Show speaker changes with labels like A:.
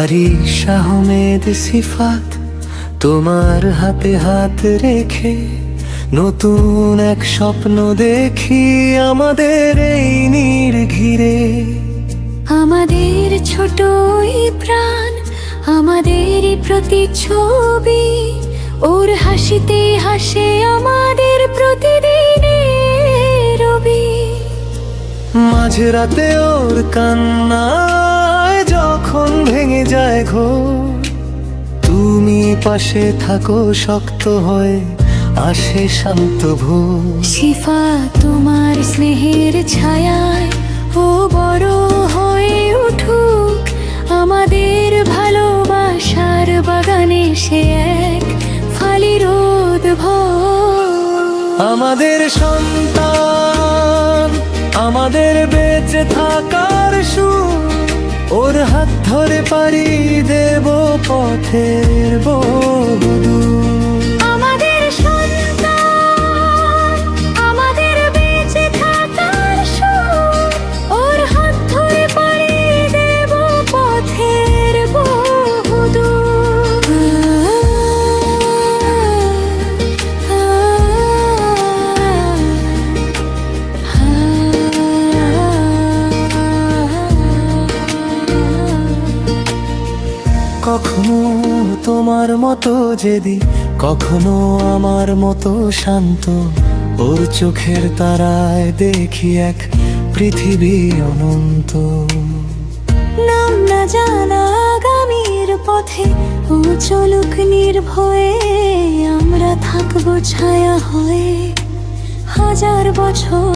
A: আরিশ আহমেদ সিফাত, তোমার হাতে হাত রেখে নতুন এক স্বপ্ন দেখি আমাদের এই নির্ঘিরে।
B: আমাদের ছোট এই প্রাণ, আমাদেরই প্রতিচ্ছবি, ওর হাসিতে হাসে আমাদের প্রতিদিনের রবি।
A: মাঝরাতে ওর কান্নায় যখন ভেঙে যায় ঘোর, তুমি পাশে থাকো শক্ত হয়ে আসে শান্ত ভোর।
B: শিফা তোমার স্নেহের ছায়ায় ও বড় হয়ে উঠুক, আমাদের ভালোবাসার বাগানে সে এক ফালি রোদ ভর।
A: আমাদের সন্তান, আমাদের বেঁচে থাকার সুর, ওর হাত ধরে পাড়ি দেব পথের বহুদূর।
B: আমাদের সন্তান, আমাদের বেঁচে থাকার সুর, ওর হাত ধরে পাড়ি দেব পথের বহুদূর।
A: কখনো তোমার মতো জেদি, কখনো আমার মতো শান্ত, ওর চোখের তারায় দেখি এক পৃথিবী অনন্ত।
B: নাম না জানা আগামীর পথে ও চলুক নির্ভয়ে, আমরা থাকবো ছায়া হয়ে হাজার বছর।